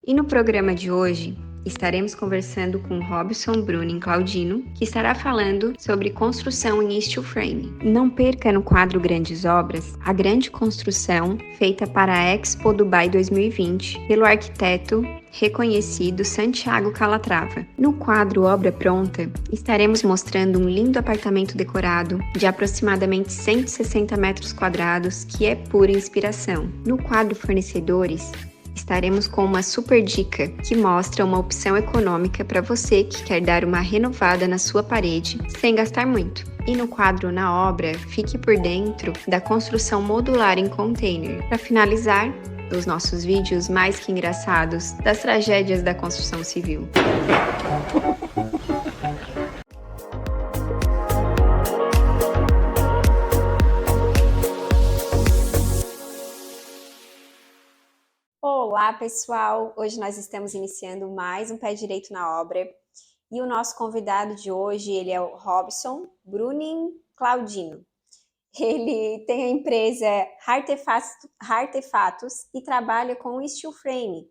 E no programa de hoje, estaremos conversando com Robson Bruning Claudino, que estará falando sobre construção em steel frame. Não perca no quadro Grandes Obras a grande construção feita para a Expo Dubai 2020 pelo arquiteto reconhecido Santiago Calatrava. No quadro Obra Pronta, estaremos mostrando um lindo apartamento decorado de aproximadamente 160 metros quadrados, que é pura inspiração. No quadro Fornecedores, estaremos com uma super dica que mostra uma opção econômica para você que quer dar uma renovada na sua parede sem gastar muito. E no quadro Na Obra, fique por dentro da construção modular em container. Para finalizar, os nossos vídeos mais que engraçados das tragédias da construção civil. Olá, pessoal! Hoje nós estamos iniciando mais um Pé Direito na Obra e o nosso convidado de hoje, ele é o Robson Bruning Claudino. Ele tem a empresa Artefatos e trabalha com o steel frame,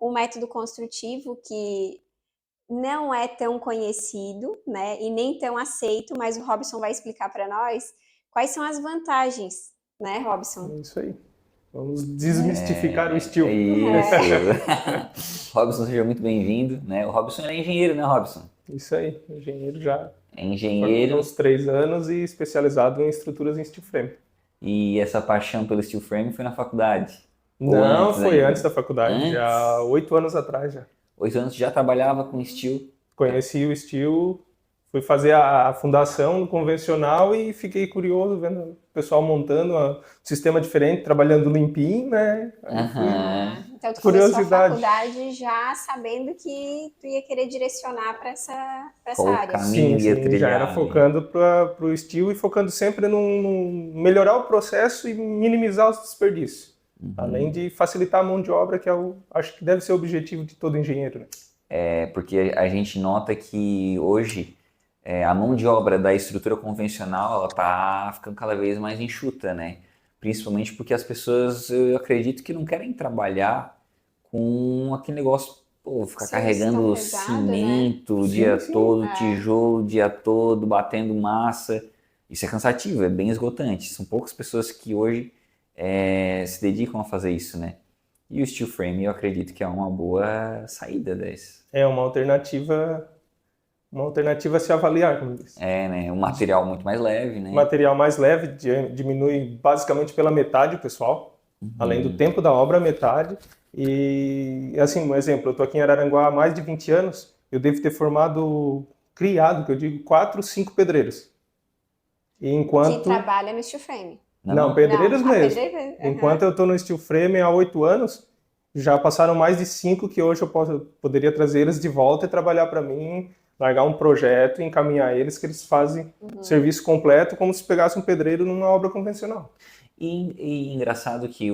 um método construtivo que não é tão conhecido, né, e nem tão aceito, mas o Robson vai explicar para nós quais são as vantagens, né, Robson? É isso aí. Vamos desmistificar o steel. Isso. Robson, seja muito bem-vindo, né? O Robson é engenheiro, né, Robson? Isso aí, engenheiro já. É engenheiro. Há uns 3 anos e especializado em estruturas em steel frame. E essa paixão pelo steel frame foi na faculdade? Não, foi antes da faculdade, já 8 anos atrás já. 8 anos já trabalhava com steel? Conheci o steel, fui fazer a fundação no convencional e fiquei curioso vendo o pessoal montando um sistema diferente, trabalhando limpinho, né? Então tu começou a faculdade já sabendo que tu ia querer direcionar para essa área. Sim, já era focando para o steel e focando sempre no melhorar o processo e minimizar os desperdícios. Além de facilitar a mão de obra, que acho que deve ser o objetivo de todo engenheiro, né? Porque a gente nota que hoje a mão de obra da estrutura convencional ela está ficando cada vez mais enxuta, né? Principalmente porque as pessoas, eu acredito que não querem trabalhar com aquele negócio, ficar carregando cimento, né? O dia todo, tijolo o dia todo, batendo massa. Isso é cansativo, é bem esgotante. São poucas pessoas que hoje se dedicam a fazer isso, né? E o steel frame eu acredito que é uma boa saída dessa. É uma alternativa a se avaliar, como diz. Né? Um material muito mais leve, né? Material mais leve, diminui basicamente pela metade o pessoal, além do tempo da obra, metade. E, assim, um exemplo, eu estou aqui em Araranguá há mais de 20 anos, eu devo ter criado, que eu digo, 4, 5 pedreiros. E enquanto... Que trabalha no steel frame. Não, pedreiros mesmo. Enquanto eu estou no steel frame há 8 anos, já passaram mais de 5 que hoje eu poderia trazer eles de volta e trabalhar para mim, largar um projeto e encaminhar eles, que eles fazem serviço completo, como se pegasse um pedreiro numa obra convencional. E engraçado que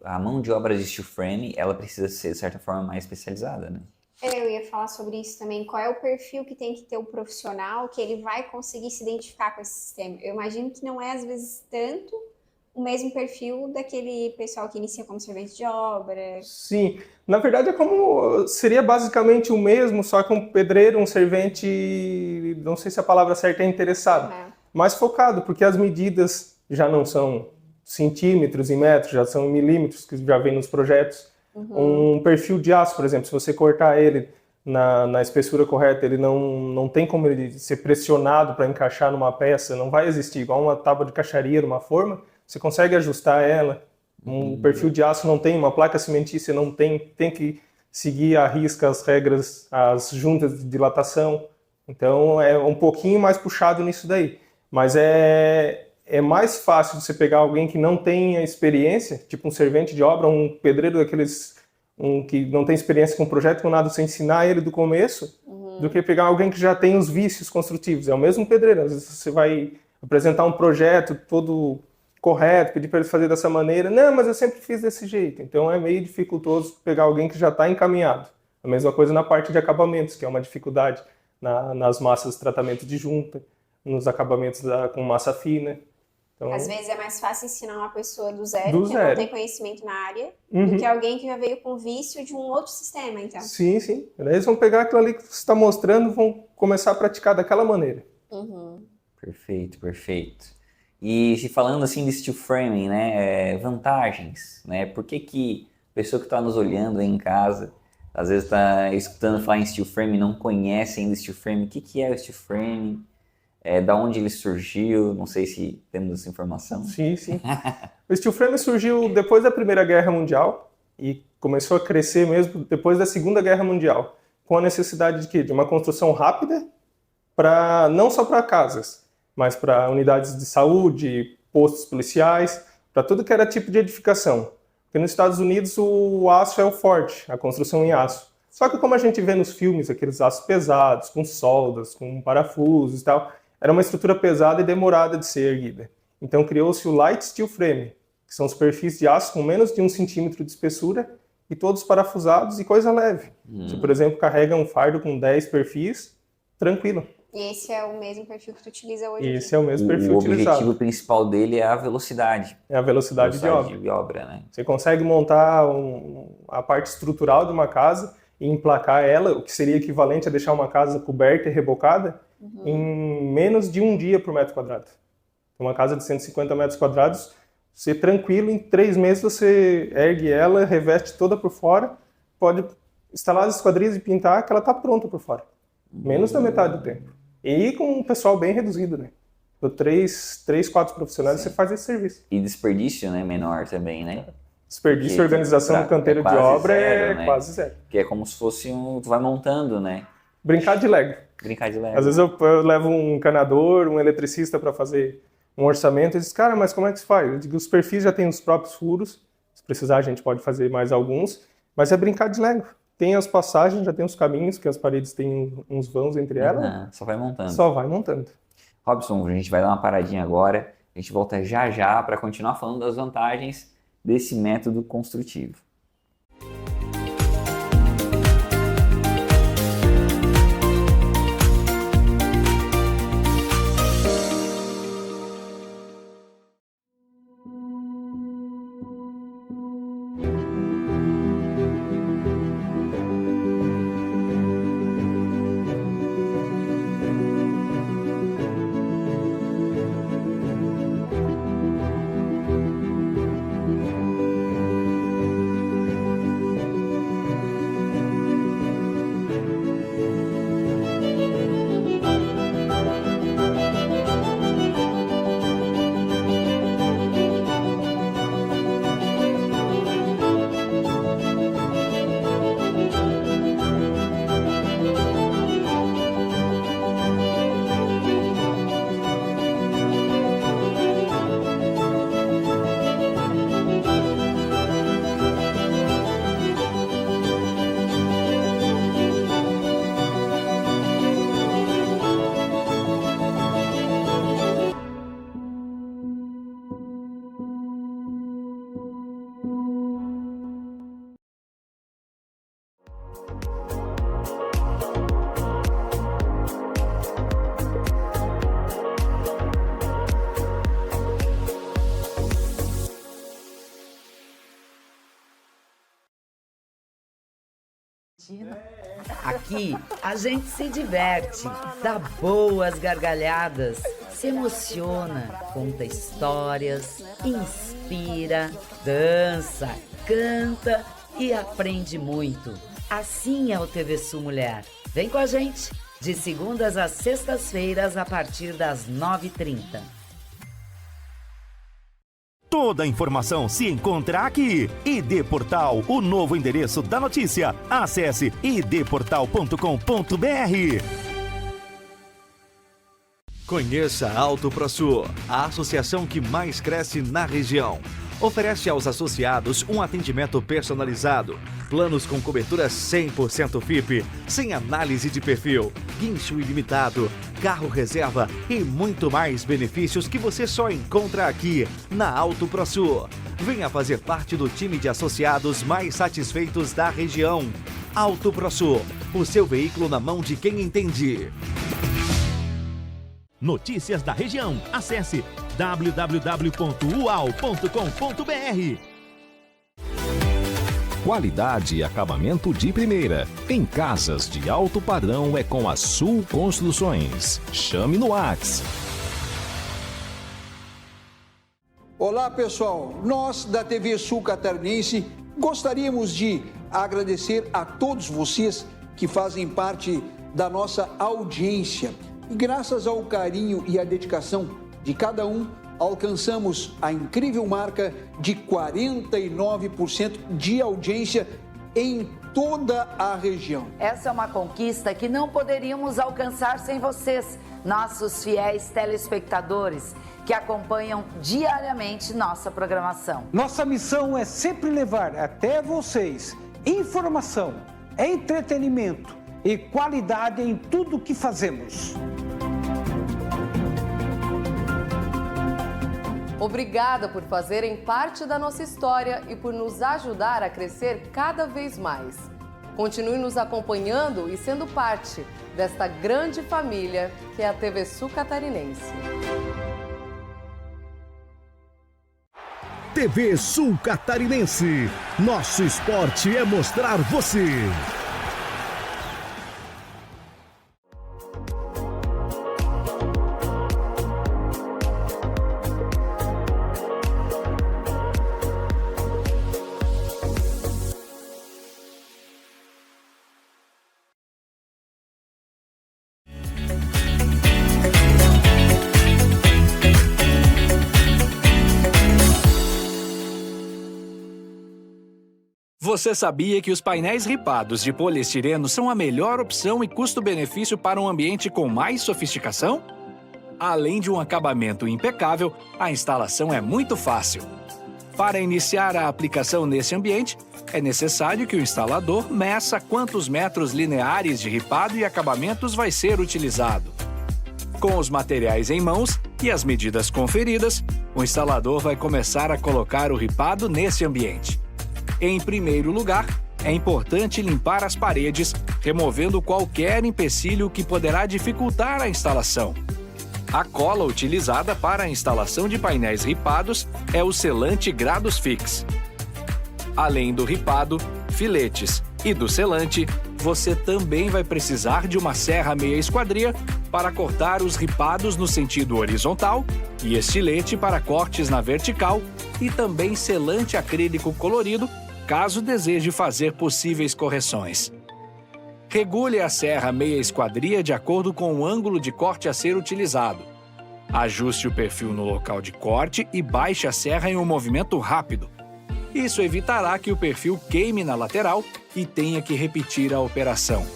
a mão de obra de steel frame, ela precisa ser, de certa forma, mais especializada, né? Eu ia falar sobre isso também. Qual é o perfil que tem que ter o profissional que ele vai conseguir se identificar com esse sistema? Eu imagino que não é, às vezes, tanto o mesmo perfil daquele pessoal que inicia como servente de obra. Sim, na verdade seria basicamente o mesmo, só que um pedreiro, um servente, não sei se a palavra certa é interessado, mais focado, porque as medidas já não são centímetros e metros, já são milímetros, que já vem nos projetos. Um perfil de aço, por exemplo, se você cortar ele na espessura correta, ele não tem como ele ser pressionado para encaixar numa peça, não vai existir, igual uma tábua de caixaria numa forma, você consegue ajustar ela. Um perfil de aço não tem, uma placa cimentícia não tem que seguir à risca as regras, as juntas de dilatação. Então é um pouquinho mais puxado nisso daí. Mas é mais fácil você pegar alguém que não tenha experiência, tipo um servente de obra, um pedreiro daqueles que não tem experiência com projeto, com nada, você ensinar ele do começo, do que pegar alguém que já tem os vícios construtivos. É o mesmo pedreiro, às vezes você vai apresentar um projeto todo correto, pedir para eles fazer dessa maneira. Não, mas eu sempre fiz desse jeito. Então é meio dificultoso pegar alguém que já está encaminhado. A mesma coisa na parte de acabamentos, que é uma dificuldade nas massas de tratamento de junta, nos acabamentos com massa fina. Então, às vezes é mais fácil ensinar uma pessoa do zero, que zero. não tem conhecimento na área, do que alguém que já veio com vício de um outro sistema, então. Sim. Daí eles vão pegar aquilo ali que você está mostrando e vão começar a praticar daquela maneira. Perfeito. E se falando assim de steel framing, né, vantagens, né, por que a pessoa que está nos olhando aí em casa, às vezes está escutando falar em steel framing, não conhece ainda steel framing, o que é o steel framing? Da onde ele surgiu, não sei se temos essa informação. Sim. O steel frame surgiu depois da Primeira Guerra Mundial e começou a crescer mesmo depois da Segunda Guerra Mundial, com a necessidade de quê? De uma construção rápida, não só para casas, mas para unidades de saúde, postos policiais, para tudo que era tipo de edificação. Porque nos Estados Unidos o aço é o forte, a construção em aço. Só que como a gente vê nos filmes, aqueles aços pesados, com soldas, com parafusos e tal, era uma estrutura pesada e demorada de ser erguida. Então criou-se o Light Steel Frame, que são os perfis de aço com menos de 1 centímetro de espessura e todos parafusados e coisa leve. Você, por exemplo, carrega um fardo com 10 perfis, tranquilo. E esse é o mesmo perfil que tu utiliza hoje? Esse é o mesmo perfil utilizado. O objetivo principal dele é a velocidade. É a velocidade de obra, né? Você consegue montar a parte estrutural de uma casa e emplacar ela, o que seria equivalente a deixar uma casa coberta e rebocada, em menos de 1 dia por metro quadrado. Uma casa de 150 metros quadrados, você tranquilo, em 3 meses você ergue ela, reveste toda por fora, pode instalar as esquadrias e pintar, que ela está pronta por fora. Menos da metade do tempo. E com um pessoal bem reduzido, né? Por 3, 4 profissionais você faz esse serviço. E desperdício, né? Menor também, né? Desperdício e organização do canteiro de obra é quase zero. Que é como se fosse tu vai montando, né? Brincar de Lego. Às vezes eu levo um encanador, um eletricista para fazer um orçamento e diz, cara, mas como é que se faz? Eu digo, os perfis já têm os próprios furos, se precisar a gente pode fazer mais alguns, mas é brincar de Lego. Tem as passagens, já tem os caminhos, que as paredes têm uns vãos entre elas. Só vai montando. Robson, a gente vai dar uma paradinha agora, a gente volta já para continuar falando das vantagens desse método construtivo. Aqui a gente se diverte, dá boas gargalhadas, se emociona, conta histórias, inspira, dança, canta e aprende muito. Assim é o TV Sul Mulher. Vem com a gente, de segundas às sextas-feiras a partir das 9h30. Toda a informação se encontra aqui. ID Portal, o novo endereço da notícia. Acesse idportal.com.br. Conheça a Auto ProSul, a associação que mais cresce na região. Oferece aos associados um atendimento personalizado, planos com cobertura 100% FIP, sem análise de perfil, guincho ilimitado, carro reserva e muito mais benefícios que você só encontra aqui na Auto ProSul. Venha fazer parte do time de associados mais satisfeitos da região. Auto ProSul, o seu veículo na mão de quem entende. Notícias da região. Acesse www.ual.com.br. Qualidade e acabamento de primeira. Em casas de alto padrão é com a Sul Construções. Chame no Whats. Olá pessoal, nós da TV Sul Catarinense gostaríamos de agradecer a todos vocês que fazem parte da nossa audiência. E graças ao carinho e à dedicação de cada um, alcançamos a incrível marca de 49% de audiência em toda a região. Essa é uma conquista que não poderíamos alcançar sem vocês, nossos fiéis telespectadores, que acompanham diariamente nossa programação. Nossa missão é sempre levar até vocês informação, entretenimento e qualidade em tudo que fazemos. Obrigada por fazerem parte da nossa história e por nos ajudar a crescer cada vez mais. Continue nos acompanhando e sendo parte desta grande família que é a TV Sul Catarinense. TV Sul Catarinense. Nosso esporte é mostrar você. Você sabia que os painéis ripados de poliestireno são a melhor opção e custo-benefício para um ambiente com mais sofisticação? Além de um acabamento impecável, a instalação é muito fácil. Para iniciar a aplicação nesse ambiente, é necessário que o instalador meça quantos metros lineares de ripado e acabamentos vai ser utilizado. Com os materiais em mãos e as medidas conferidas, o instalador vai começar a colocar o ripado nesse ambiente. Em primeiro lugar, é importante limpar as paredes, removendo qualquer empecilho que poderá dificultar a instalação. A cola utilizada para a instalação de painéis ripados é o selante Gradus Fix. Além do ripado, filetes e do selante, você também vai precisar de uma serra meia esquadria para cortar os ripados no sentido horizontal e estilete para cortes na vertical e também selante acrílico colorido, caso deseje fazer possíveis correções. Regule a serra meia esquadria de acordo com o ângulo de corte a ser utilizado. Ajuste o perfil no local de corte e baixe a serra em um movimento rápido. Isso evitará que o perfil queime na lateral e tenha que repetir a operação.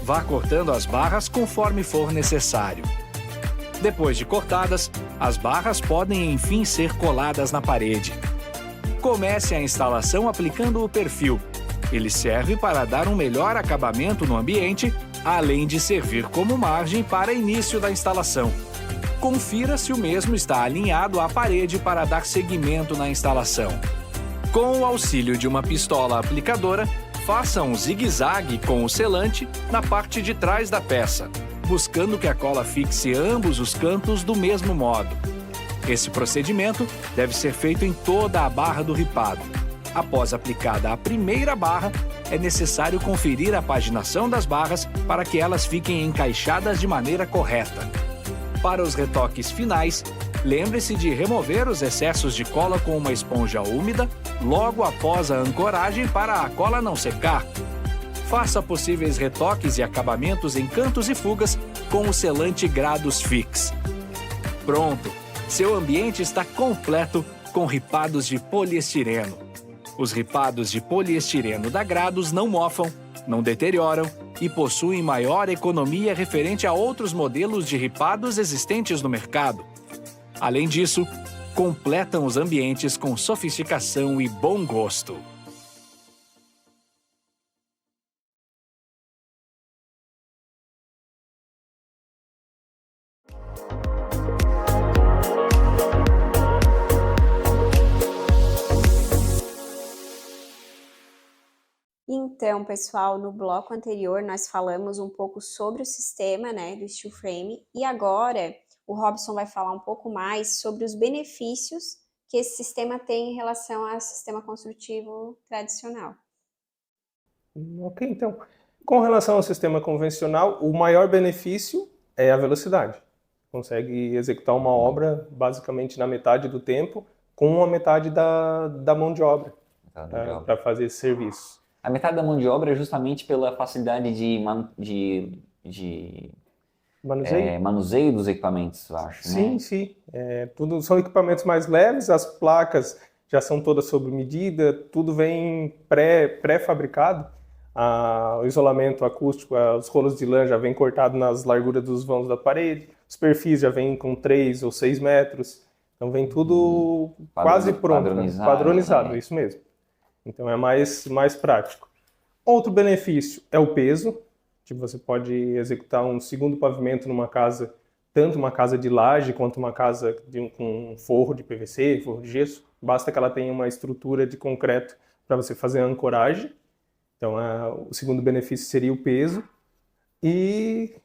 Vá cortando as barras conforme for necessário. Depois de cortadas, as barras podem enfim ser coladas na parede. Comece a instalação aplicando o perfil. Ele serve para dar um melhor acabamento no ambiente, além de servir como margem para início da instalação. Confira se o mesmo está alinhado à parede para dar seguimento na instalação. Com o auxílio de uma pistola aplicadora, faça um zigue-zague com o selante na parte de trás da peça, buscando que a cola fixe ambos os cantos do mesmo modo. Esse procedimento deve ser feito em toda a barra do ripado. Após aplicada a primeira barra, é necessário conferir a paginação das barras para que elas fiquem encaixadas de maneira correta. Para os retoques finais, lembre-se de remover os excessos de cola com uma esponja úmida logo após a ancoragem para a cola não secar. Faça possíveis retoques e acabamentos em cantos e fugas com o selante Gradus Fix. Pronto! Seu ambiente está completo com ripados de poliestireno. Os ripados de poliestireno da Gradus não mofam, não deterioram e possuem maior economia referente a outros modelos de ripados existentes no mercado. Além disso, completam os ambientes com sofisticação e bom gosto. Então, pessoal, no bloco anterior nós falamos um pouco sobre o sistema, né, do steel frame, e agora o Robson vai falar um pouco mais sobre os benefícios que esse sistema tem em relação ao sistema construtivo tradicional. Ok, então, com relação ao sistema convencional, o maior benefício é a velocidade. Consegue executar uma obra basicamente na metade do tempo, com a metade da mão de obra para fazer esse serviço. A metade da mão de obra é justamente pela facilidade de manuseio dos equipamentos, eu acho. Sim, né? Sim. Tudo são equipamentos mais leves, as placas já são todas sob medida, tudo vem pré-fabricado. O isolamento acústico, os rolos de lã já vêm cortados nas larguras dos vãos da parede, os perfis já vêm com 3 ou 6 metros, então vem tudo quase pronto, padronizado, né? Isso mesmo. Então é mais prático. Outro benefício é o peso. Tipo, você pode executar um segundo pavimento numa casa, tanto uma casa de laje quanto uma casa com forro de PVC, forro de gesso. Basta que ela tenha uma estrutura de concreto para você fazer a ancoragem. Então, o segundo benefício seria o peso. E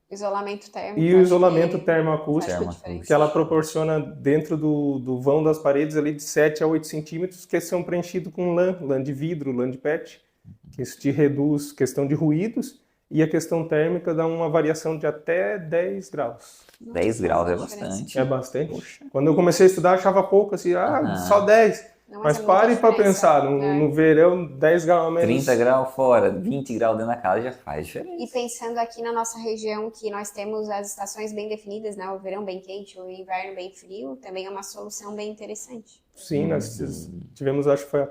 isolamento térmico. E o isolamento termoacústico, que ela proporciona dentro do vão das paredes ali de 7 a 8 centímetros, que são preenchidos com lã de vidro, lã de PET. Que isso te reduz questão de ruídos. E a questão térmica dá uma variação de até 10 graus. 10 graus é bastante. É bastante. Poxa. Quando eu comecei a estudar, eu achava pouco, assim, só 10. Não, mas pare para pensar, no verão, 10 graus a menos. 30 graus fora, 20 graus dentro da casa já faz diferença. E pensando aqui na nossa região, que nós temos as estações bem definidas, né? O verão bem quente, o inverno bem frio, também é uma solução bem interessante. Sim, nós tivemos, acho que foi a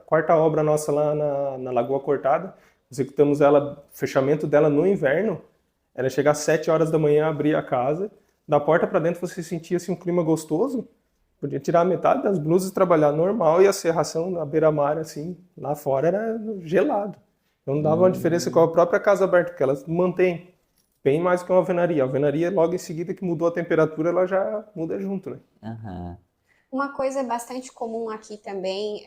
quarta obra nossa lá na Lagoa Cortada. Executamos ela, fechamento dela no inverno, era chegar às 7 horas da manhã, abrir a casa, da porta para dentro você sentia assim, um clima gostoso, podia tirar metade das blusas e trabalhar normal, e a serração na beira-mar, assim, lá fora era gelado. Não dava uma diferença com a própria casa aberta, porque ela mantém bem mais que uma alvenaria. A alvenaria, logo em seguida que mudou a temperatura, ela já muda junto, né? Uhum. Uma coisa bastante comum aqui também,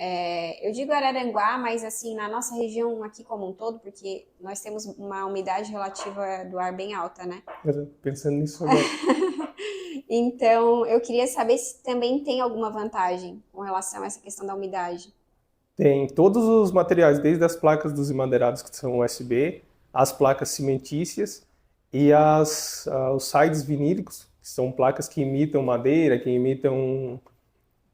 eu digo Araranguá, mas assim, na nossa região aqui como um todo, porque nós temos uma umidade relativa do ar bem alta, né? Pensando nisso agora. Então, eu queria saber se também tem alguma vantagem com relação a essa questão da umidade. Tem todos os materiais, desde as placas dos emadeirados que são USB, as placas cimentícias e os sides vinílicos, que são placas que imitam madeira, que imitam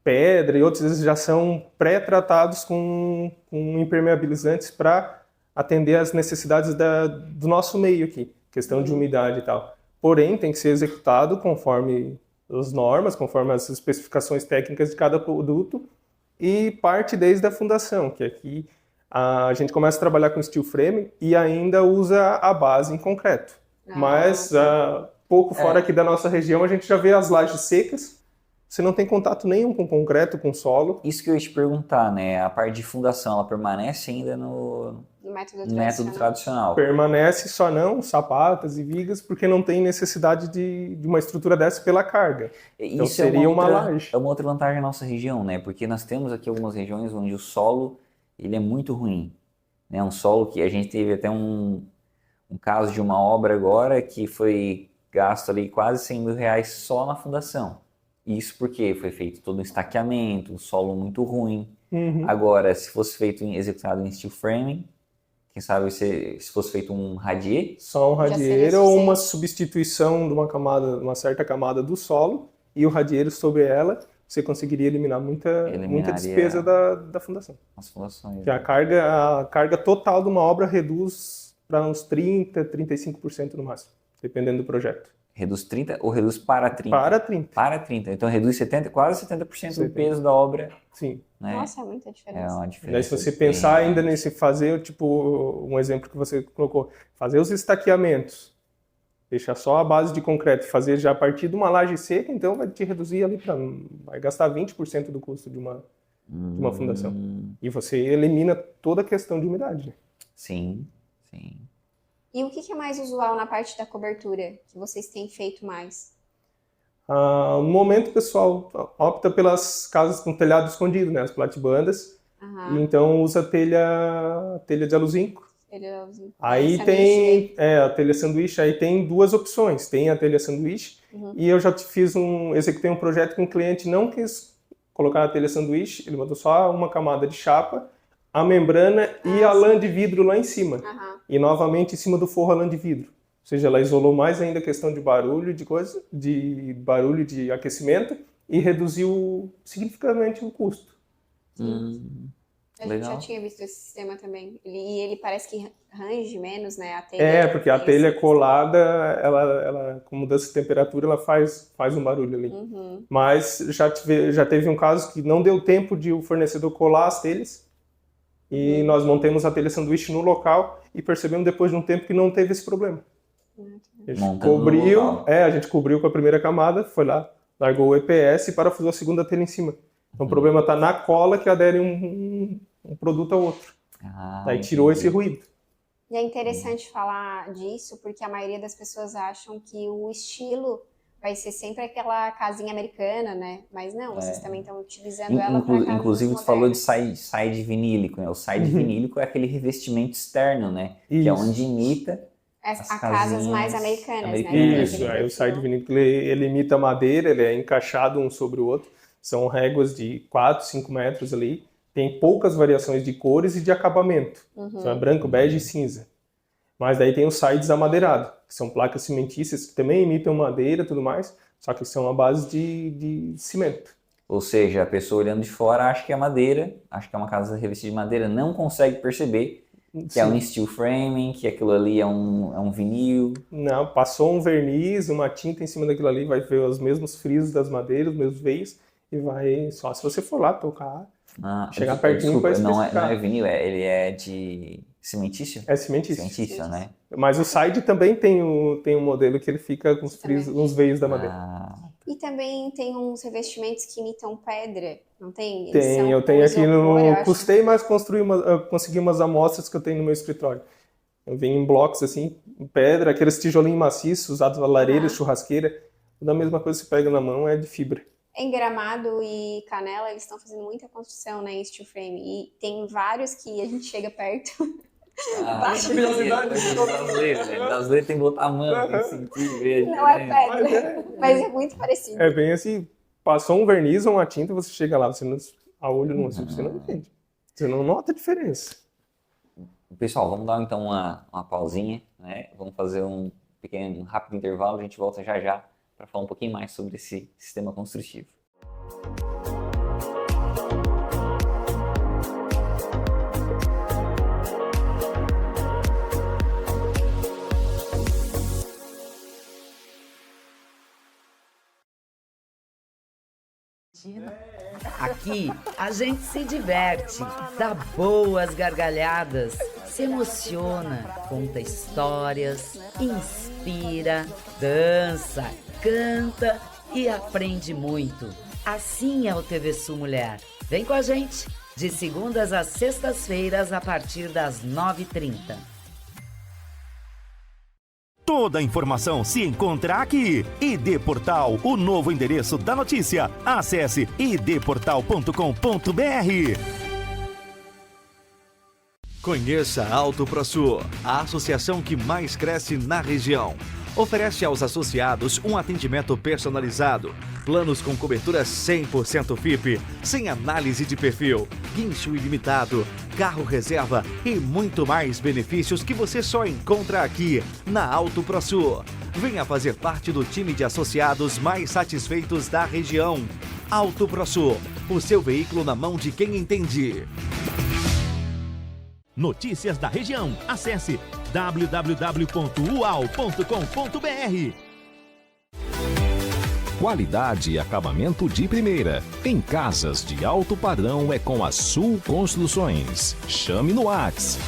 pedra, e outros já são pré-tratados com impermeabilizantes para atender às necessidades do nosso meio aqui, questão de umidade e tal. Porém, tem que ser executado conforme as normas, conforme as especificações técnicas de cada produto, e parte desde a fundação, que aqui a gente começa a trabalhar com steel frame e ainda usa a base em concreto. Mas pouco fora aqui da nossa região a gente já vê as lajes secas. Você não tem contato nenhum com concreto, com solo. Isso que eu ia te perguntar, né? A parte de fundação, ela permanece ainda no método tradicional? Permanece, só não sapatas e vigas, porque não tem necessidade de uma estrutura dessa pela carga. Então isso seria uma laje. É uma outra vantagem da nossa região, né? Porque nós temos aqui algumas regiões onde o solo ele é muito ruim. Né? Um solo que a gente teve até um caso de uma obra agora que foi gasto ali quase 100 mil reais só na fundação. Isso porque foi feito todo um estaqueamento, um solo muito ruim. Uhum. Agora, se fosse executado em steel framing, quem sabe se fosse feito um radier? Só um radier ou uma substituição de uma certa camada do solo e o radier sobre ela, você conseguiria eliminar muita despesa da fundação. As fundações. Que a carga total de uma obra reduz para uns 30%, 35% no máximo, dependendo do projeto. Reduz 30 ou reduz para 30? Para 30. Para 30. Então reduz quase 70% do peso da obra. Sim. Né? Nossa, é muita diferença. É uma diferença. Daí, se você pensar ainda nesse fazer, tipo, um exemplo que você colocou, fazer os estaqueamentos, deixar só a base de concreto e fazer já a partir de uma laje seca, então vai te reduzir ali vai gastar 20% do custo de uma fundação. E você elimina toda a questão de umidade. Né? Sim, sim. E o que é mais usual na parte da cobertura, que vocês têm feito mais? No momento, o pessoal opta pelas casas com telhado escondido, né? As platibandas. Então usa telha de aluzinco. Aí tem a telha sanduíche, aí tem duas opções. Tem a telha sanduíche e eu já executei um projeto que um cliente não quis colocar a telha sanduíche, ele botou só uma camada de chapa, a membrana e a lã de vidro lá em cima. E novamente em cima do forro a lã de vidro. Ou seja, ela isolou mais ainda a questão de barulho, de barulho de aquecimento e reduziu significativamente o custo. A gente já tinha visto esse sistema também. Ele parece que range menos, né? A telha, porque a telha colada, ela com mudança de temperatura, ela faz um barulho ali. Mas já teve um caso que não deu tempo de o fornecedor colar as telhas e nós montamos a telha sanduíche no local e percebemos depois de um tempo que não teve esse problema. A gente cobriu com a primeira camada, foi lá, largou o EPS e parafusou a segunda telha em cima. Então o problema está na cola que adere um produto ao outro. Aí tirou esse ruído. E é interessante falar disso porque a maioria das pessoas acham que o estilo vai ser sempre aquela casinha americana, né? Mas não, vocês também estão utilizando ela para casas inclusive, tu falou de side vinílico, né? O side vinílico é aquele revestimento externo, né? Que é onde imita as casas mais americanas, né? Isso, aí o side vinílico ele imita a madeira, ele é encaixado um sobre o outro. São réguas de 4, 5 metros ali. Tem poucas variações de cores e de acabamento. São branco, bege e cinza. Mas daí tem os sides amadeirados, que são placas cimentícias que também imitam madeira e tudo mais, só que são à base de cimento. Ou seja, a pessoa olhando de fora acha que é madeira, acha que é uma casa revestida de madeira, não consegue perceber que é um steel framing, que aquilo ali é um vinil. Não, passou um verniz, uma tinta em cima daquilo ali, vai ver os mesmos frisos das madeiras, os mesmos veios, e vai, só se você for lá tocar, chegar pertinho para especificar. Não é vinil, ele é de cimentício? É cimentício. Cimentício, né? Mas o side também tem um modelo que ele fica com os veios da madeira. E também tem uns revestimentos que imitam pedra, não tem? Eu tenho aqui custei, mas consegui umas amostras que eu tenho no meu escritório. Eu venho em blocos assim, em pedra, aqueles tijolinhos maciços usados na lareira, churrasqueira. Toda a mesma coisa que você pega na mão é de fibra. Em Gramado e Canela, eles estão fazendo muita construção, né, em steel frame. E tem vários que a gente chega perto. Brasileiro tem que botar a mão, tem que sentir, ver. Não é pedra, mas é muito parecido. É bem assim, passou um verniz ou uma tinta, você chega lá, a olho nu, você não entende. Você não nota a diferença. Pessoal, vamos dar então uma pausinha, né? Vamos fazer um rápido intervalo, a gente volta já para falar um pouquinho mais sobre esse sistema construtivo. Aqui a gente se diverte, dá boas gargalhadas, se emociona, conta histórias, inspira, dança, canta e aprende muito. Assim é o TV Sul Mulher. Vem com a gente, de segundas às sextas-feiras a partir das 9h30. Toda a informação se encontra aqui. ID Portal, o novo endereço da notícia. Acesse idportal.com.br. Conheça a Auto ProSul, a associação que mais cresce na região. Oferece aos associados um atendimento personalizado, planos com cobertura 100% FIP, sem análise de perfil, guincho ilimitado, carro reserva e muito mais benefícios que você só encontra aqui na Auto ProSul. Venha fazer parte do time de associados mais satisfeitos da região. Auto ProSul, o seu veículo na mão de quem entende. Notícias da região. Acesse www.ual.com.br. Qualidade e acabamento de primeira. Em casas de alto padrão é com a Sul Construções. Chame no WhatsApp.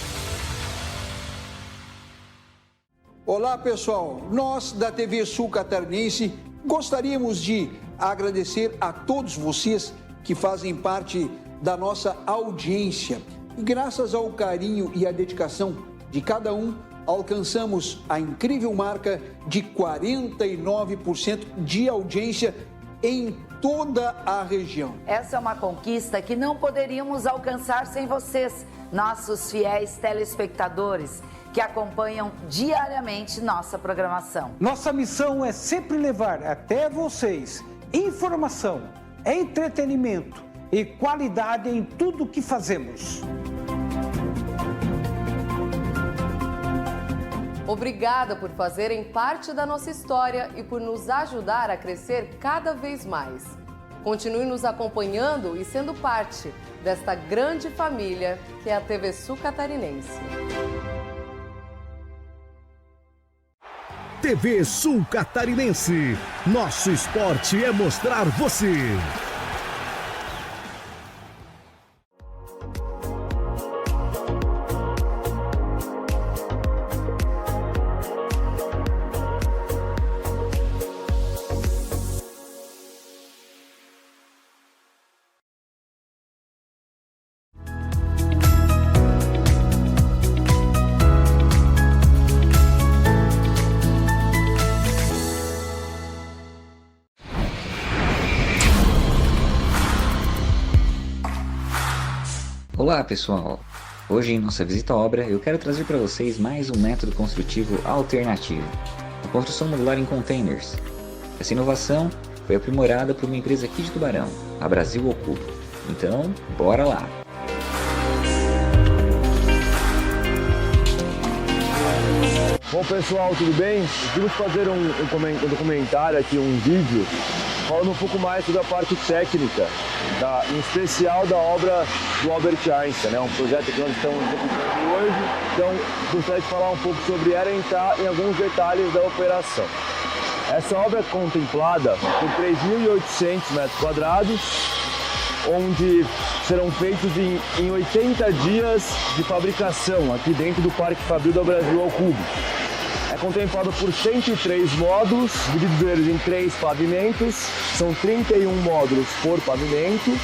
Olá pessoal, nós da TV Sul Catarinense gostaríamos de agradecer a todos vocês que fazem parte da nossa audiência. E graças ao carinho e à dedicação de cada um, alcançamos a incrível marca de 49% de audiência em toda a região. Essa é uma conquista que não poderíamos alcançar sem vocês, nossos fiéis telespectadores, que acompanham diariamente nossa programação. Nossa missão é sempre levar até vocês informação, entretenimento e qualidade em tudo que fazemos. Obrigada por fazerem parte da nossa história e por nos ajudar a crescer cada vez mais. Continue nos acompanhando e sendo parte desta grande família que é a TV Sul Catarinense. TV Sul Catarinense. Nosso esporte é mostrar você. Olá pessoal! Hoje em nossa visita à obra eu quero trazer para vocês mais um método construtivo alternativo, a construção modular em containers. Essa inovação foi aprimorada por uma empresa aqui de Tubarão, a Brasil ao Cubo. Então, bora lá! Bom pessoal, tudo bem? Vamos fazer um documentário aqui, um vídeo, falando um pouco mais sobre a parte técnica, em especial da obra do Albert Einstein, né? Um projeto que nós estamos executando hoje. Então, gostaria de falar um pouco sobre ela e entrar em alguns detalhes da operação. Essa obra é contemplada por 3.800 metros quadrados, onde serão feitos em 80 dias de fabricação aqui dentro do Parque Fabril do Brasil ao Cubo. É contemplado por 103 módulos, divididos eles em 3 pavimentos, são 31 módulos por pavimento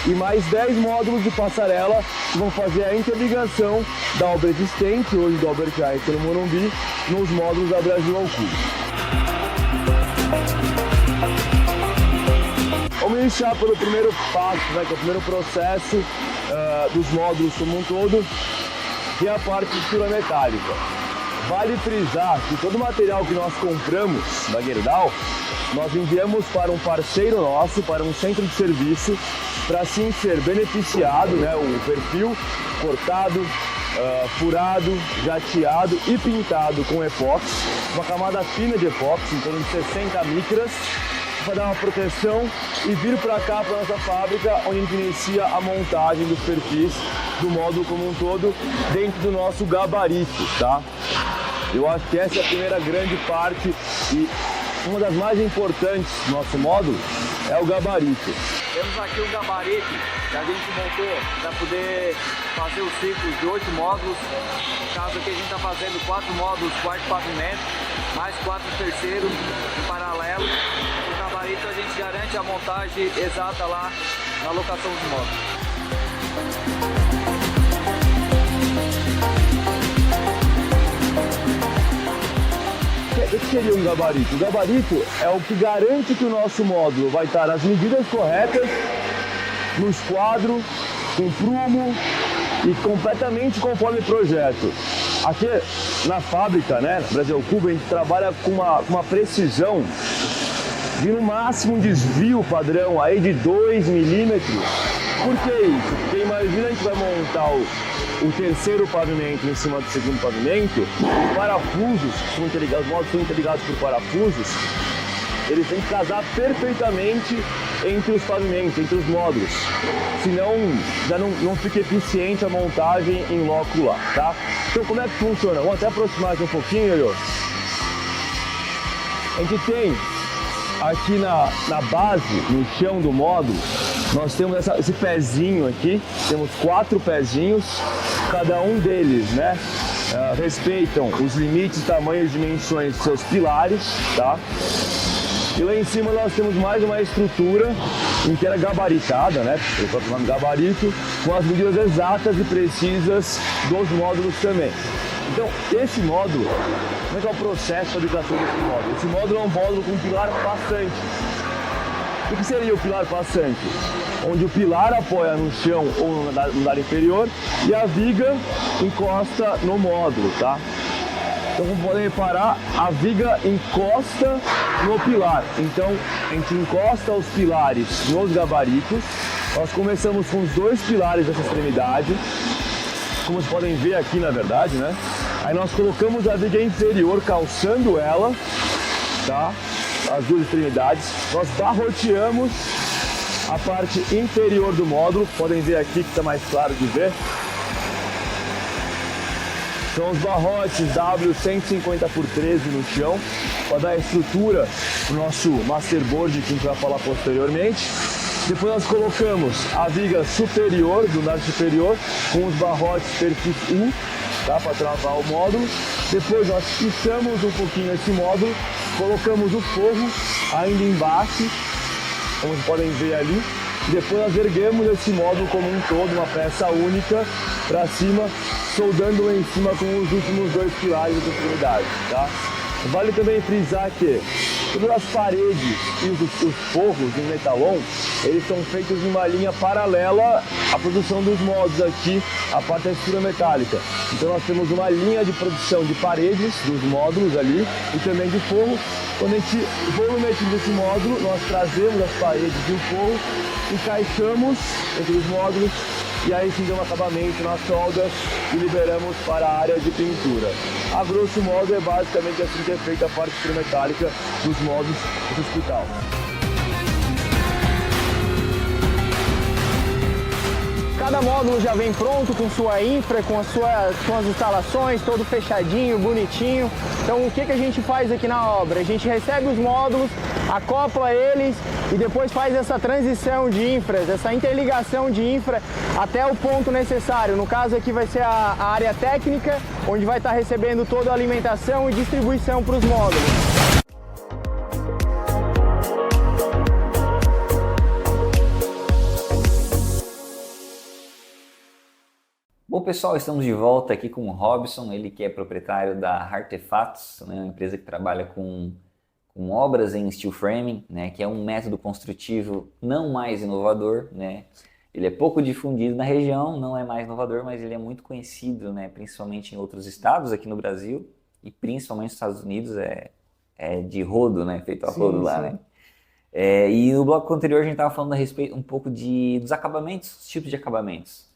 e mais 10 módulos de passarela que vão fazer a interligação da obra existente, hoje do Albert Einstein no Morumbi, nos módulos da Brasil ao Cubo. Vamos iniciar pelo primeiro passo, né, que é o primeiro processo dos módulos como um todo, que é a parte de estrutura metálica. Vale frisar que todo o material que nós compramos da Gerdau, nós enviamos para um parceiro nosso, para um centro de serviço, para assim ser beneficiado, né, o perfil cortado, furado, jateado e pintado com epóxi, uma camada fina de epóxi, em torno de 60 micras, para dar uma proteção e vir para cá, para a nossa fábrica, onde a gente inicia a montagem dos perfis do módulo como um todo, dentro do nosso gabarito, tá? Eu acho que essa é a primeira grande parte e uma das mais importantes do nosso módulo é o gabarito. Temos aqui um gabarito que a gente montou para poder fazer os ciclos de 8 módulos. No caso aqui a gente está fazendo 4 módulos, quarto pavimento, mais 4 terceiros em paralelo. O gabarito a gente garante a montagem exata lá na locação dos módulos. O que seria um gabarito? O gabarito é o que garante que o nosso módulo vai estar nas medidas corretas, no esquadro, com prumo e completamente conforme o projeto. Aqui na fábrica, né, Brasil Cubo, a gente trabalha com uma precisão de no máximo um desvio padrão aí de 2 milímetros. Por que isso? Porque imagina a gente vai montar o terceiro pavimento em cima do segundo pavimento, os parafusos que são interligados, os módulos são interligados por parafusos, eles têm que casar perfeitamente entre os pavimentos, entre os módulos, senão já não fica eficiente a montagem em loco lá, tá? Então como é que funciona? Vamos até aproximar aqui um pouquinho, Elio. A gente tem aqui na base, no chão do módulo, nós temos esse pezinho aqui, temos 4 pezinhos, cada um deles, né, respeitam os limites, tamanhos e dimensões dos seus pilares, tá? E lá em cima nós temos mais uma estrutura inteira gabaritada, né, pelo próprio nome gabarito, com as medidas exatas e precisas dos módulos também. Então, esse módulo, como é que é o processo de fabricação desse módulo? Esse módulo é um módulo com pilar bastante. O que seria o pilar passante? Onde o pilar apoia no chão ou no andar inferior e a viga encosta no módulo, tá? Então, como podem reparar, a viga encosta no pilar. Então, a gente encosta os pilares nos gabaritos. Nós começamos com os 2 pilares dessa extremidade, como vocês podem ver aqui, na verdade, né? Aí nós colocamos a viga inferior, calçando ela, tá? As 2 extremidades. Nós barroteamos a parte inferior do módulo. Podem ver aqui que está mais claro de ver. São os barrotes W150x13 no chão, para dar estrutura para o nosso masterboard, que a gente vai falar posteriormente. Depois nós colocamos a viga superior, do lado superior, com os barrotes perfis U, tá, para travar o módulo. Depois nós fixamos um pouquinho esse módulo, colocamos o forro ainda embaixo, como vocês podem ver ali. Depois nós erguemos esse módulo como um todo, uma peça única, para cima, soldando lá em cima com os últimos 2 pilares da extremidade, tá? Vale também frisar que todas as paredes e os forros em metalon, eles são feitos numa linha paralela à produção dos módulos aqui, a parte da estrutura metálica. Então nós temos uma linha de produção de paredes dos módulos ali e também de forro. Quando a gente volumetriza esse módulo, nós trazemos as paredes e o forro, encaixamos entre os módulos e aí sim deu um acabamento nas soldas e liberamos para a área de pintura. A grosso modo é basicamente assim que é feita a parte metálica dos módulos do hospital. Cada módulo já vem pronto com sua infra, com as instalações, todo fechadinho, bonitinho. Então o que a gente faz aqui na obra? A gente recebe os módulos, acopla eles e depois faz essa transição de infras, essa interligação de infra até o ponto necessário. No caso aqui vai ser a área técnica, onde vai estar recebendo toda a alimentação e distribuição para os módulos. Bom, pessoal, estamos de volta aqui com o Robson, ele que é proprietário da Artefatos, né, uma empresa que trabalha com obras em steel framing, né, que é um método construtivo não mais inovador, né. Ele é pouco difundido na região, não é mais inovador, mas ele é muito conhecido, né, principalmente em outros estados aqui no Brasil e principalmente nos Estados Unidos, é de rodo, né, feito a rodo lá, né. E no bloco anterior a gente estava falando a respeito um pouco dos acabamentos, os tipos de acabamentos.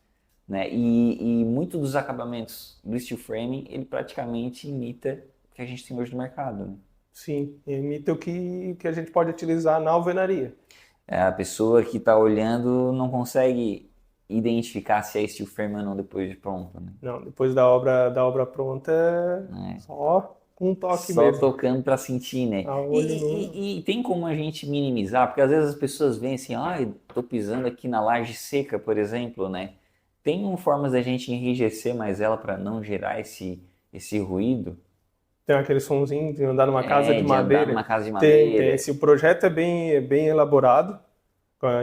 Né? E muito dos acabamentos do steel framing, ele praticamente imita o que a gente tem hoje no mercado. Né? Sim, imita o que a gente pode utilizar na alvenaria. A pessoa que está olhando não consegue identificar se é steel framing ou não depois de pronto. Né? Não, depois da obra pronta, só um toque só mesmo. Só tocando para sentir, né? E tem como a gente minimizar, porque às vezes as pessoas veem assim, estou pisando aqui na laje seca, por exemplo, né? Tem formas da gente enrijecer mais ela para não gerar esse ruído? Tem aquele sonzinho de andar numa casa de madeira. Andar numa casa de madeira. Tem. Se o projeto é bem elaborado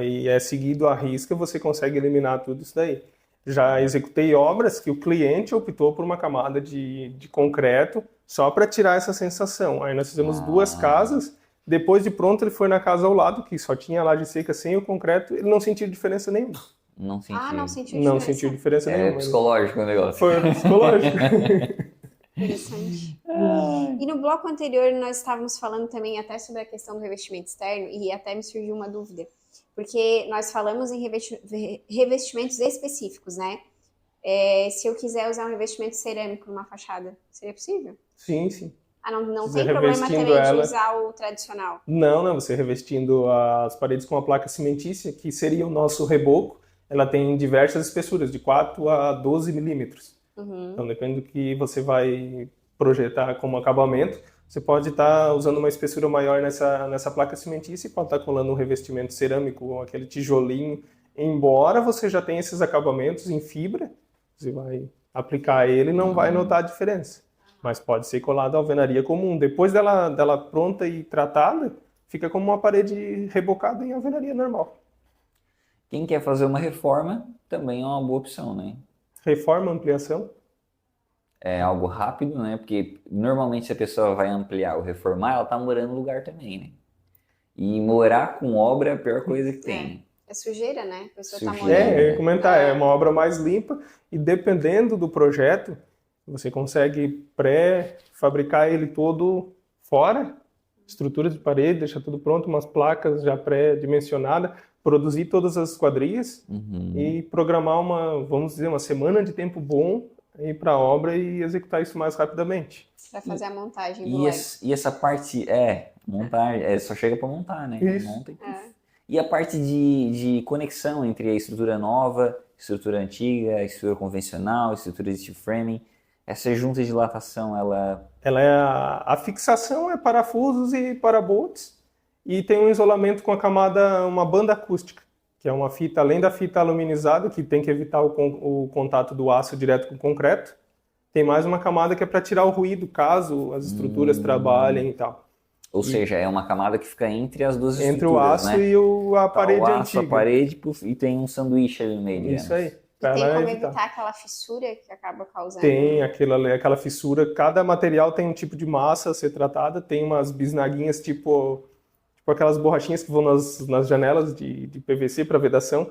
e é seguido à risca, você consegue eliminar tudo isso daí. Já executei obras que o cliente optou por uma camada de concreto só para tirar essa sensação. Aí nós fizemos 2 casas, depois de pronto ele foi na casa ao lado, que só tinha laje seca sem o concreto, ele não sentiu diferença nenhuma. Não sentiu. Não sentiu diferença nenhuma. É psicológico o negócio. Foi psicológico. Interessante. E no bloco anterior nós estávamos falando também até sobre a questão do revestimento externo e até me surgiu uma dúvida. Porque nós falamos em revestimentos específicos, né? Se eu quiser usar um revestimento cerâmico numa fachada, seria possível? Sim, sim. Não tem problema também de usar o tradicional? Não, você revestindo as paredes com a placa cimentícia, que seria o nosso reboco, ela tem diversas espessuras, de 4 a 12 milímetros. Então, depende do que você vai projetar como acabamento, você pode estar usando uma espessura maior nessa placa cimentícia e pode estar colando um revestimento cerâmico, aquele tijolinho. Embora você já tenha esses acabamentos em fibra, você vai aplicar ele e não vai notar a diferença. Mas pode ser colado à alvenaria comum. Depois dela pronta e tratada, fica como uma parede rebocada em alvenaria normal. Quem quer fazer uma reforma também é uma boa opção, né? Reforma, ampliação? É algo rápido, né? Porque normalmente se a pessoa vai ampliar ou reformar, ela está morando no lugar também, né? E morar com obra é a pior coisa que tem. É sujeira, né? A pessoa tá Sujeira. morando. Eu ia comentar, é uma obra mais limpa e dependendo do projeto, você consegue pré-fabricar ele todo fora, estrutura de parede, deixar tudo pronto, umas placas já pré-dimensionadas, produzir todas as esquadrias e programar vamos dizer, uma semana de tempo bom ir para a obra e executar isso mais rapidamente. Para fazer a montagem do Lego. E essa parte, montar, só chega para montar, né? Isso. Monta e a parte de conexão entre a estrutura nova, estrutura antiga, estrutura convencional, estrutura de steel framing, essa junta de dilatação, ela é a fixação é parafusos e parabolts e tem um isolamento com a camada, uma banda acústica, que é uma fita, além da fita aluminizada, que tem que evitar o contato do aço direto com o concreto, tem mais uma camada que é para tirar o ruído, caso as estruturas trabalhem e tal. Ou seja, é uma camada que fica entre as duas estruturas, entre o aço, né? E a parede o aço, antiga. A parede e tem um sanduíche ali no meio. Isso aí. E tem como evitar aquela fissura que acaba causando? Tem aquela fissura. Cada material tem um tipo de massa a ser tratada. Tem umas bisnaguinhas tipo aquelas borrachinhas que vão nas janelas de PVC para vedação.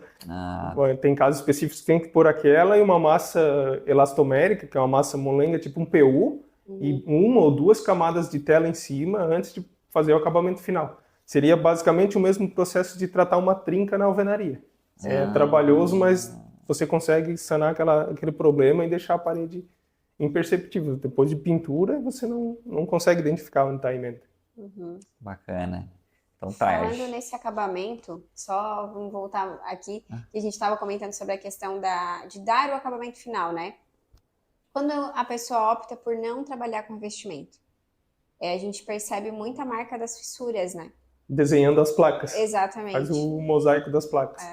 Tem casos específicos que tem que pôr aquela e uma massa elastomérica, que é uma massa molenga, tipo um PU, e uma ou duas camadas de tela em cima antes de fazer o acabamento final. Seria basicamente o mesmo processo de tratar uma trinca na alvenaria. É trabalhoso, mas você consegue sanar aquele problema e deixar a parede imperceptível. Depois de pintura, você não consegue identificar onde está a emenda. Bacana. Então Falando nesse acabamento, só vamos voltar aqui, que a gente estava comentando sobre a questão de dar o acabamento final, né? Quando a pessoa opta por não trabalhar com revestimento, a gente percebe muita marca das fissuras, né? Desenhando as placas. Exatamente. Faz o mosaico das placas.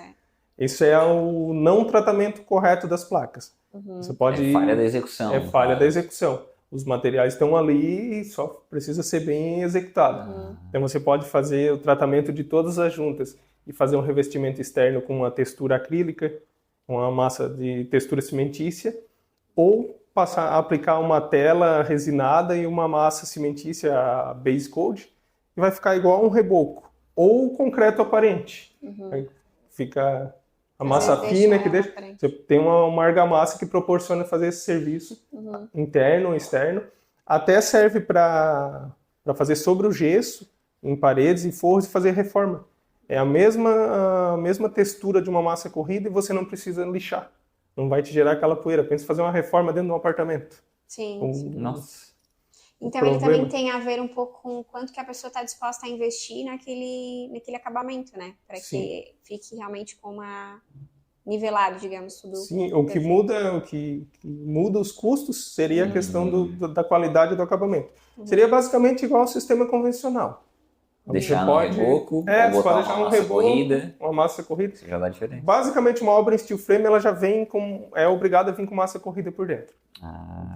Isso é o não tratamento correto das placas. Você pode... É falha da execução. É falha da execução. Os materiais estão ali e só precisa ser bem executado. Então você pode fazer o tratamento de todas as juntas e fazer um revestimento externo com uma textura acrílica, com uma massa de textura cimentícia, ou aplicar uma tela resinada e uma massa cimentícia base coat, e vai ficar igual um reboco, ou concreto aparente. Aí fica a massa fina que deixa. Você tem uma argamassa que proporciona fazer esse serviço interno e externo. Até serve para fazer sobre o gesso, em paredes e forros, e fazer reforma. É a mesma textura de uma massa corrida e você não precisa lixar. Não vai te gerar aquela poeira. Pensa em fazer uma reforma dentro de um apartamento. Sim. Nossa. Então ele também tem a ver um pouco com quanto que a pessoa está disposta a investir naquele acabamento, né? Para que fique realmente com uma nivelado, digamos, tudo. Sim, o que muda os custos seria a questão da qualidade do acabamento. Seria basicamente igual ao sistema convencional. Deixar no reboco, você pode deixar um reboco, uma massa corrida. Isso já dá diferença. Basicamente, uma obra em steel frame, ela já vem é obrigada a vir com massa corrida por dentro.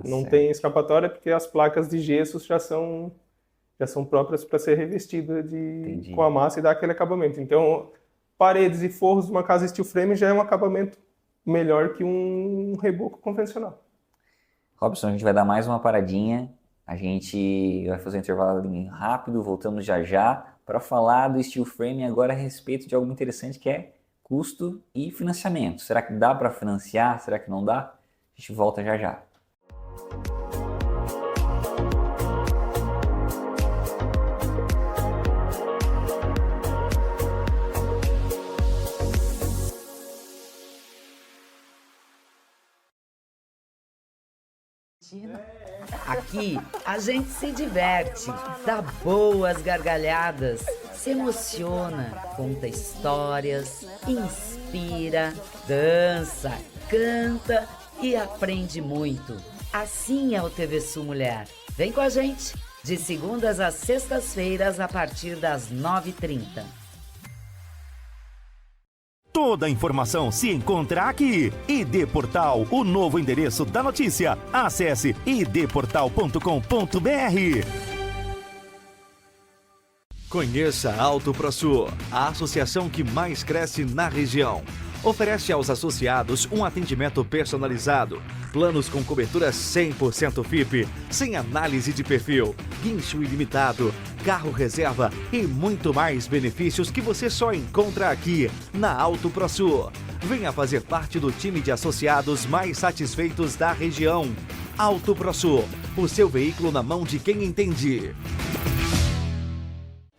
Não tem escapatória, porque as placas de gesso já são próprias para ser revestidas com a massa e dar aquele acabamento. Então, paredes e forros de uma casa steel frame já é um acabamento melhor que um reboco convencional. Robson, a gente vai dar mais uma paradinha. A gente vai fazer um intervalo rápido, voltamos já para falar do steel frame agora a respeito de algo interessante que é custo e financiamento. Será que dá para financiar? Será que não dá? A gente volta já. Aqui a gente se diverte, dá boas gargalhadas, se emociona, conta histórias, inspira, dança, canta e aprende muito. Assim é o TV Sul Mulher. Vem com a gente, de segundas às sextas-feiras a partir das 9h30. Toda a informação se encontra aqui. ID Portal, o novo endereço da notícia. Acesse idportal.com.br. Conheça a Auto ProSul, a associação que mais cresce na região. Oferece aos associados um atendimento personalizado, planos com cobertura 100% FIP, sem análise de perfil, guincho ilimitado, carro reserva e muito mais benefícios que você só encontra aqui na Auto ProSul. Venha fazer parte do time de associados mais satisfeitos da região. Auto ProSul, o seu veículo na mão de quem entende.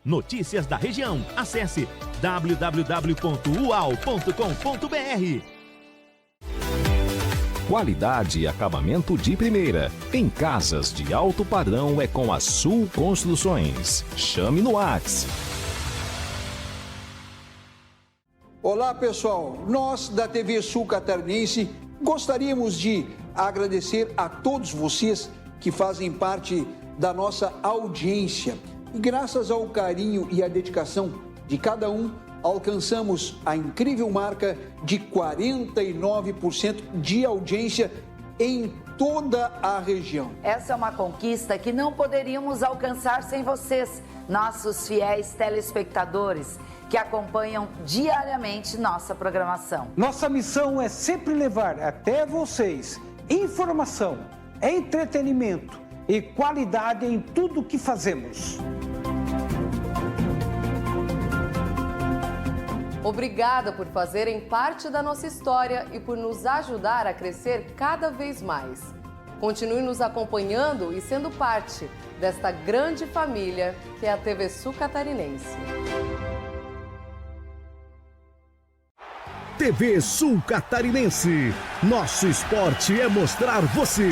Notícias da região. Acesse www.ual.com.br. Qualidade e acabamento de primeira. Em casas de alto padrão é com a Sul Construções. Chame no WhatsApp. Olá pessoal, nós da TV Sul Catarinense gostaríamos de agradecer a todos vocês que fazem parte da nossa audiência. E graças ao carinho e à dedicação de cada um, alcançamos a incrível marca de 49% de audiência em toda a região. Essa é uma conquista que não poderíamos alcançar sem vocês, nossos fiéis telespectadores, que acompanham diariamente nossa programação. Nossa missão é sempre levar até vocês informação, entretenimento e qualidade em tudo que fazemos. Obrigada por fazerem parte da nossa história e por nos ajudar a crescer cada vez mais. Continue nos acompanhando e sendo parte desta grande família que é a TV Sul Catarinense. TV Sul Catarinense. Nosso esporte é mostrar você.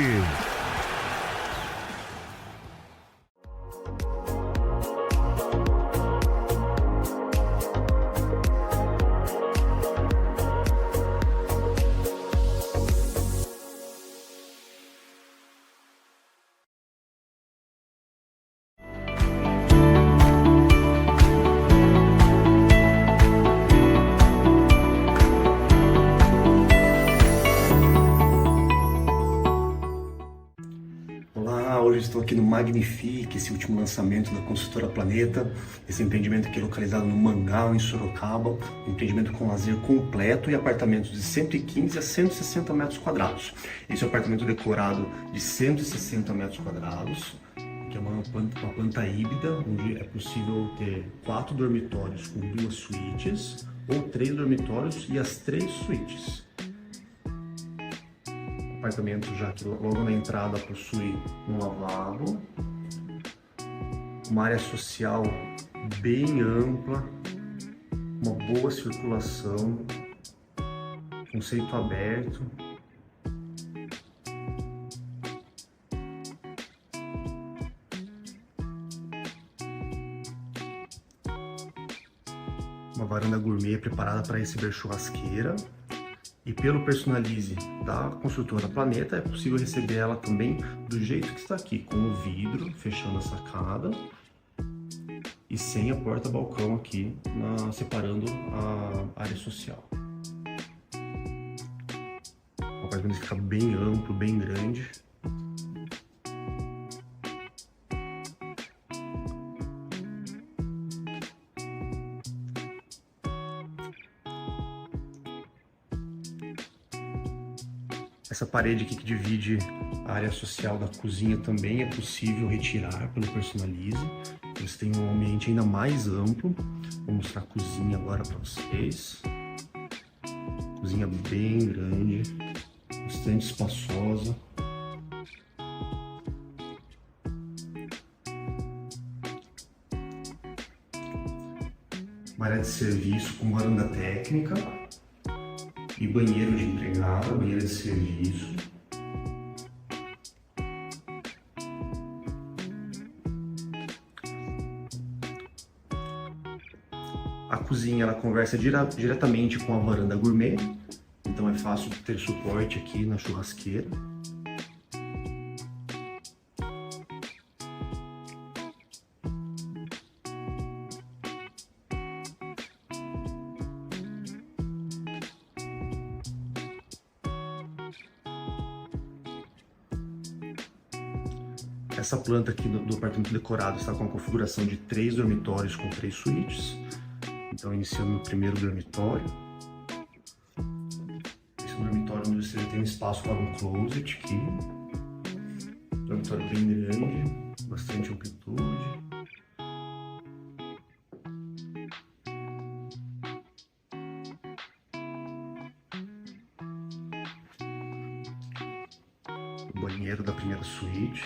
Hoje estou aqui no Magnifique, esse último lançamento da construtora Planeta, esse empreendimento aqui é localizado no Mangal, em Sorocaba, um empreendimento com lazer completo e apartamentos de 115 a 160 metros quadrados. Esse é um apartamento decorado de 160 metros quadrados, que é uma planta híbrida, onde é possível ter 4 dormitórios com 2 suítes, ou 3 dormitórios e as 3 suítes. Apartamento já que logo na entrada possui um lavabo, uma área social bem ampla, uma boa circulação, conceito aberto. Uma varanda gourmet preparada para receber churrasqueira. E pelo Personalize da construtora Planeta é possível receber ela também do jeito que está aqui, com o vidro fechando a sacada e sem a porta-balcão aqui separando a área social. O apartamento fica bem amplo, bem grande. Essa parede aqui que divide a área social da cozinha também é possível retirar pelo Personalize. Você tem um ambiente ainda mais amplo. Vou mostrar a cozinha agora para vocês. Cozinha bem grande, bastante espaçosa. Uma área de serviço com varanda técnica. E banheiro de empregada, banheiro de serviço. A cozinha ela conversa diretamente com a varanda gourmet, então é fácil ter suporte aqui na churrasqueira. Essa planta aqui do apartamento decorado está com a configuração de 3 dormitórios com 3 suítes. Então, iniciando no primeiro dormitório. você já tem um espaço para um closet aqui. Dormitório bem grande, bastante amplitude. O banheiro da primeira suíte.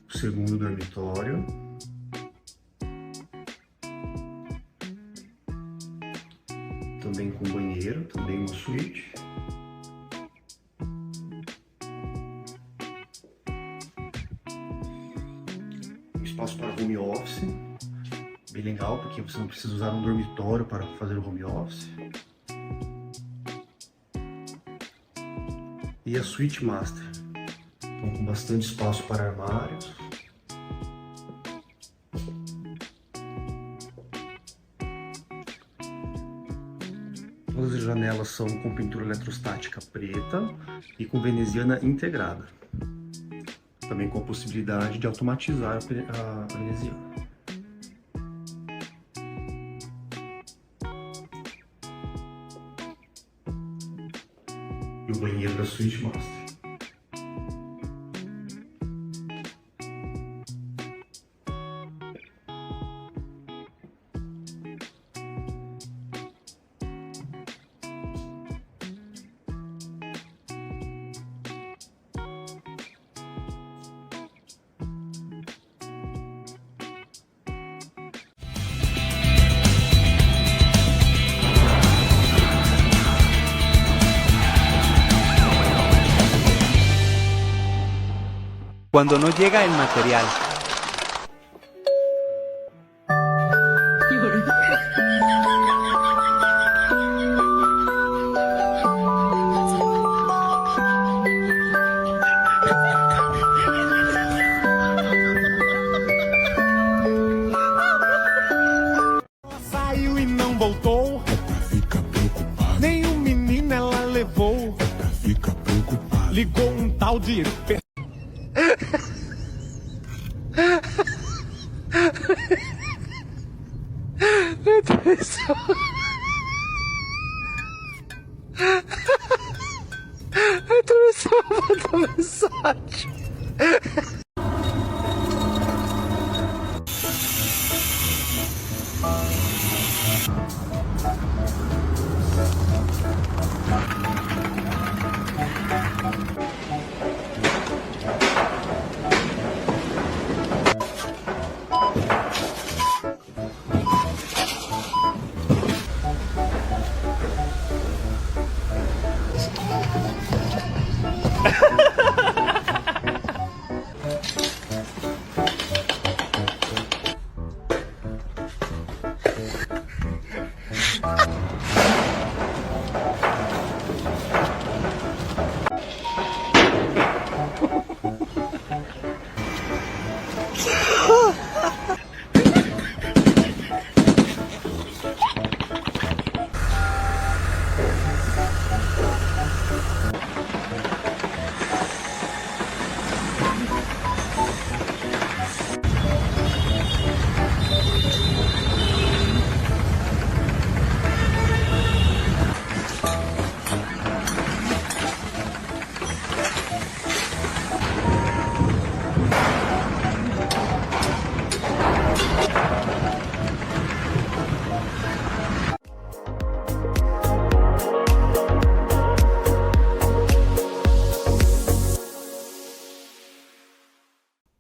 O segundo dormitório. Também com banheiro, também uma suíte. Um espaço para home office, bem legal, porque você não precisa usar um dormitório para fazer o home office. E a suíte master, então, com bastante espaço para armários. Todas as janelas são com pintura eletrostática preta e com veneziana integrada. Também com a possibilidade de automatizar a veneziana. E o banheiro da suíte master. Cuando no llega el material. Saiu e não voltou. É pra ficar preocupado. Nenhum menino ela levou. É pra ficar preocupado. Ligou um tal de... Atravessou a mensagem.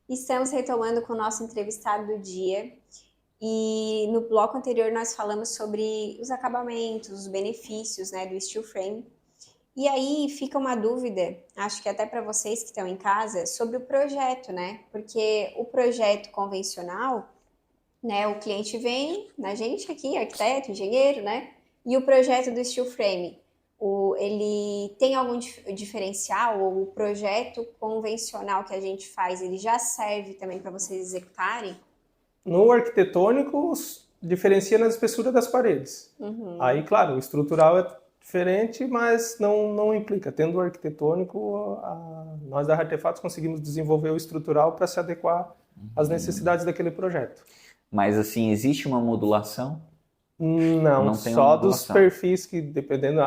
Estamos retomando com o nosso entrevistado do dia e no bloco anterior nós falamos sobre os acabamentos, os benefícios, né, do steel frame. E aí fica uma dúvida, acho que até para vocês que estão em casa, sobre o projeto, né? Porque o projeto convencional, né, o cliente vem na gente aqui, arquiteto, engenheiro, né? E o projeto do steel frame, ele tem algum diferencial, ou o projeto convencional que a gente faz, ele já serve também para vocês executarem? No arquitetônico, diferencia na espessura das paredes. Uhum. Aí, claro, o estrutural é diferente, mas não implica. Tendo o arquitetônico, nós da Artefatos conseguimos desenvolver o estrutural para se adequar às necessidades daquele projeto. Mas assim, existe uma modulação? Não tem só uma dos modulação. perfis que, dependendo,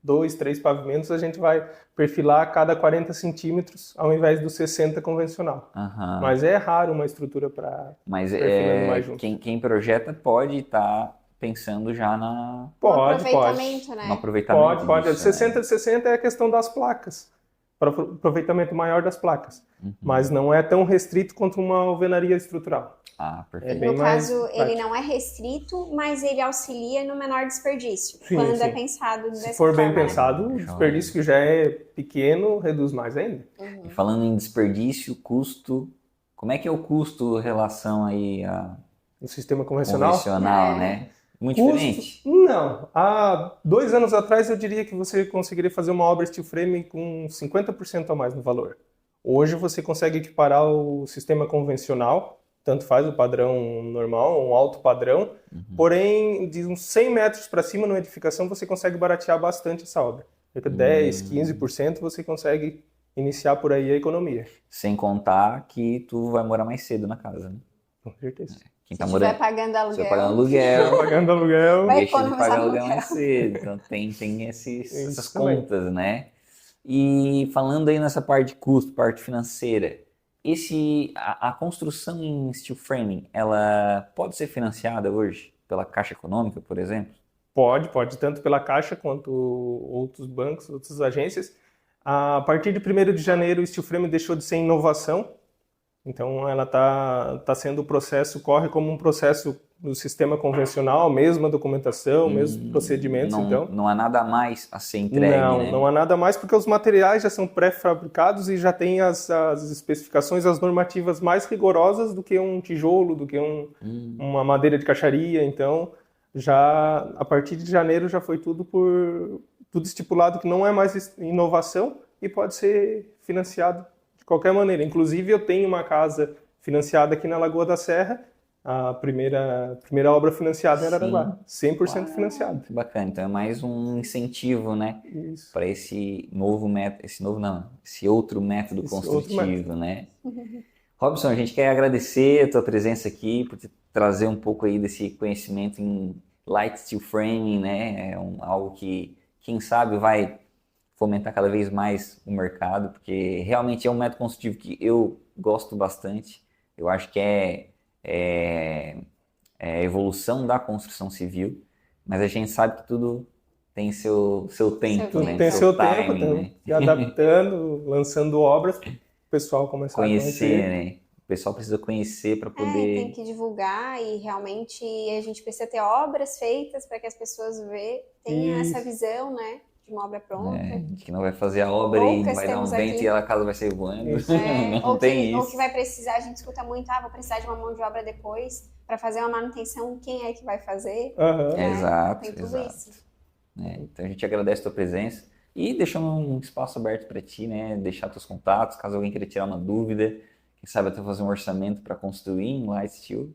2, 3 pavimentos, a gente vai perfilar a cada 40 centímetros, ao invés do 60 convencional. Aham. Mas é raro uma estrutura para Mas perfilando mais junto. quem projeta pode estar pensando já na... Pode. né? No aproveitamento Pode. disso, 60 de 60 é a questão das placas, para aproveitamento maior das placas. Mas não é tão restrito quanto uma alvenaria estrutural. Ah, perfeito. É bem No mais caso, prático. ele não é restrito, mas ele auxilia no menor desperdício, Sim, quando sim. é pensado dessa Se for bem forma, né? pensado, o desperdício que já é pequeno reduz mais ainda. E falando em desperdício, custo, como é que é o custo em relação aí a... No sistema convencional? Né? Muito Custo? diferente? Não. Há 2 anos atrás eu diria que você conseguiria fazer uma obra steel frame com 50% a mais no valor. Hoje você consegue equiparar o sistema convencional, tanto faz o padrão normal, um alto padrão, porém de uns 100 metros para cima numa edificação você consegue baratear bastante essa obra. Cerca de 10, 15% você consegue iniciar por aí a economia. Sem contar que tu vai morar mais cedo na casa, né? Com certeza. Quem tá Se morando... estiver pagando aluguel. Se estiver pagando aluguel. Pagando aluguel. Vai Deixa de economizar pagar no aluguel aluguel. mais cedo. Então tem essas também. contas, né? E falando aí nessa parte de custo, parte financeira, a construção em steel framing, ela pode ser financiada hoje pela Caixa Econômica, por exemplo? Pode, tanto pela Caixa quanto outros bancos, outras agências. A partir de 1º de janeiro, o steel frame deixou de ser inovação, então ela tá sendo o processo, corre como um processo do sistema convencional, mesma documentação, mesmos procedimentos, então. Não há nada mais a ser entregue, né? Não há nada mais porque os materiais já são pré-fabricados e já tem as especificações, as normativas mais rigorosas do que um tijolo, do que uma madeira de caixaria, então já a partir de janeiro já foi tudo estipulado que não é mais inovação e pode ser financiado de qualquer maneira. Inclusive eu tenho uma casa financiada aqui na Lagoa da Serra, a primeira obra financiada em Araranguá, 100% financiada. Que bacana, então é mais um incentivo, né? Para esse outro método construtivo, né? Robson, a gente quer agradecer a tua presença aqui, por trazer um pouco aí desse conhecimento em light steel framing, né? É algo que, quem sabe, vai fomentar cada vez mais o mercado, porque realmente é um método construtivo que eu gosto bastante. Eu acho que é a evolução da construção civil, mas a gente sabe que tudo tem seu tempo, né? Tem seu timing, tempo, né? se adaptando, lançando obras, o pessoal começar a conhecer. Né? O pessoal precisa conhecer para poder... Tem que divulgar e realmente a gente precisa ter obras feitas para que as pessoas tenham essa visão, né? De uma obra pronta. De que não vai fazer a obra e vai dar um vento e a casa vai sair voando. Não tem isso. Ou que vai precisar, a gente escuta muito, vou precisar de uma mão de obra depois para fazer uma manutenção, quem é que vai fazer? Exato, tem tudo exato. isso. Então a gente agradece a tua presença e deixando um espaço aberto para ti, né? Deixar teus contatos, caso alguém queira tirar uma dúvida, quem sabe até fazer um orçamento para construir em light steel.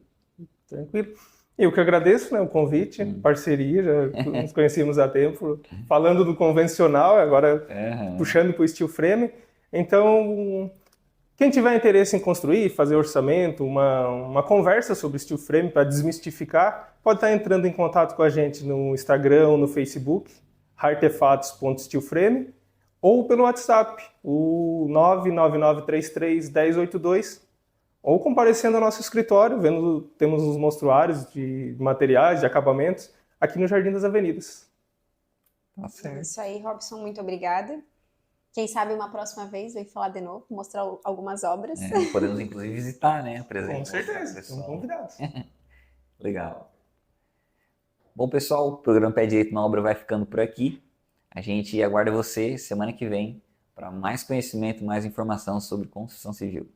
Tranquilo. Eu que agradeço, né, o convite, parceria, já nos conhecíamos há tempo, falando do convencional, agora puxando para o steel frame. Então, quem tiver interesse em construir, fazer orçamento, uma conversa sobre steel frame para desmistificar, pode estar entrando em contato com a gente no Instagram ou no Facebook, artefatos.steelframe, ou pelo WhatsApp, o 999331082, ou comparecendo ao nosso escritório, temos os mostruários de materiais, de acabamentos, aqui no Jardim das Avenidas. Tá certo. Isso aí, Robson, muito obrigada. Quem sabe uma próxima vez vem falar de novo, mostrar algumas obras. Podemos inclusive visitar, né? Com certeza, estão convidados. Legal. Bom, pessoal, o programa Pé Direito na Obra vai ficando por aqui. A gente aguarda você semana que vem para mais conhecimento, mais informação sobre construção civil.